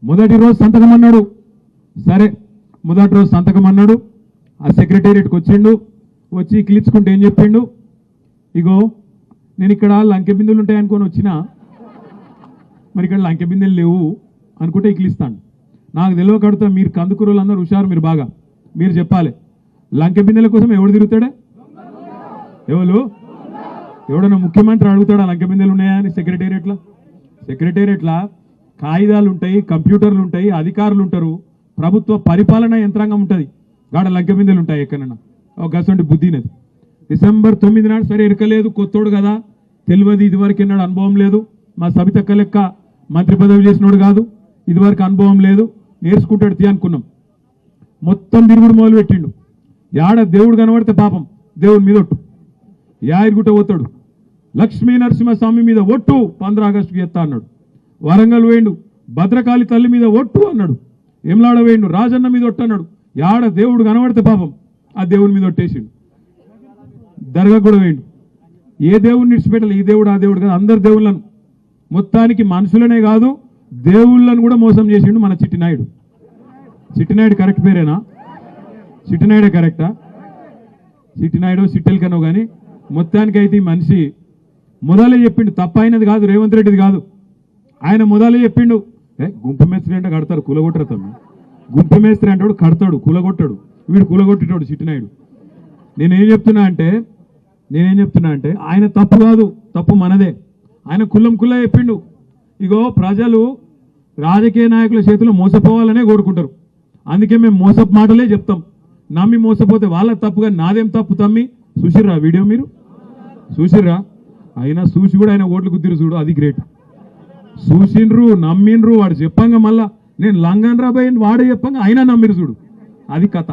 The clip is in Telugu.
మొదటి రోజు సంతకం అన్నాడు. సరే మొదటి రోజు సంతకం అన్నాడు. ఆ సెక్రటేరియట్కి వచ్చిండు. వచ్చి క్లిచ్చుకుంటే ఏం చెప్పిండు, ఇగో నేను ఇక్కడ లంకె బిందెలు ఉంటాయి అనుకొని వచ్చినా, మరి ఇక్కడ లంకె బిందెలు లేవు అనుకుంటే ఇక్లిస్తాను. నాకు తెలియకడుతా మీరు కందుకూరులు అందరూ హుషారు, మీరు బాగా మీరు చెప్పాలి. లంకె బిందెల కోసం ఎవడు తిరుగుతాడే? ఎవడన్నా ముఖ్యమంత్రి అడుగుతాడా లంకె బిందెలు ఉన్నాయా అని? సెక్రటేరియట్లా కాగితాలు ఉంటాయి, కంప్యూటర్లు ఉంటాయి, అధికారులు ఉంటారు, ప్రభుత్వ పరిపాలన యంత్రాంగం ఉంటుంది. గాడ లంకె బిందెలు ఉంటాయి ఎక్కడన్నా? గసండి బుద్ధినది. డిసెంబర్ 9 నాడు సరే ఇరకలేదు, కొత్తోడు కదా, తెలియదు, ఇదివరకు ఎన్నాడు అనుభవం లేదు, మా సబితక్క లెక్క మంత్రి పదవి చేసినోడు కాదు, ఇదివరకు అనుభవం లేదు, నేర్చుకుంటాడు తీ అనుకున్నాం. మొత్తం తిరుగుడు మొదలు పెట్టిండు. యాడ దేవుడు కనబడితే పాపం దేవుడి మీద ఒట్టు, యాయిరుగుట్ట పోతాడు, లక్ష్మీ నరసింహస్వామి మీద ఒట్టు 15 ఆగస్టుకి ఎత్తా అన్నాడు. వరంగల్ వేయండు, భద్రకాళి తల్లి మీద ఒట్టు అన్నాడు. ఎమ్లాడ వేయండు, రాజన్న మీద ఒట్టు అన్నాడు. యాడ దేవుడు కనబడితే పాపం ఆ దేవుడి మీద ఒట్టేసిండు. దర్గా కూడా వేయండు. ఏ దేవుడిని విడిచిపెట్టాలి, ఈ దేవుడు ఆ దేవుడు కాదు, అందరు దేవుళ్ళను, మొత్తానికి మనుషులనే కాదు దేవుళ్ళను కూడా మోసం చేసిండు మన చిట్టినాయుడు. చిట్టినాయుడు కరెక్ట్ పేరేనా? చిట్టినాయుడే కరెక్టా? చిట్టినాయుడు సిట్టెలకనో కానీ మొత్తానికైతే ఈ మనిషి మొదలే చెప్పిండు, తప్ప అయినది కాదు, రేవంత్ రెడ్డిది కాదు. ఆయన మొదలే చెప్పిండు, గుంపు మేస్త్రి అంటే కడతారు, కూలగొట్టరు తమ్మి. గుంపు మేస్త్రి అంటాడు, కడతాడు, కూలగొట్టాడు. వీడు కూలగొట్టేటాడు చిట్టినాయుడు. నేనేం చెప్తున్నా అంటే ఆయన తప్పు కాదు, తప్పు మనదే. ఆయన కుల్లం కుల్లా చెప్పిండు, ఇగో ప్రజలు రాజకీయ నాయకుల చేతిలో మోసపోవాలనే కోరుకుంటారు, అందుకే మేము మోసపు మాటలే చెప్తాం. నమ్మి మోసపోతే వాళ్ళ తప్పుగా నాదేం తప్పు తమ్మి? చూసిర్రా వీడియో? మీరు చూసిర్రా? అయినా చూసి కూడా ఆయన ఓట్లు గుద్దిరు చూడు, అది గ్రేట్. చూసిండ్రు, నమ్మిండ్రు, వాడు చెప్పంగా మళ్ళా నేను లంగన్ రాబోయే వాడే చెప్పంగా అయినా నమ్మిరు చూడు, అది కథ.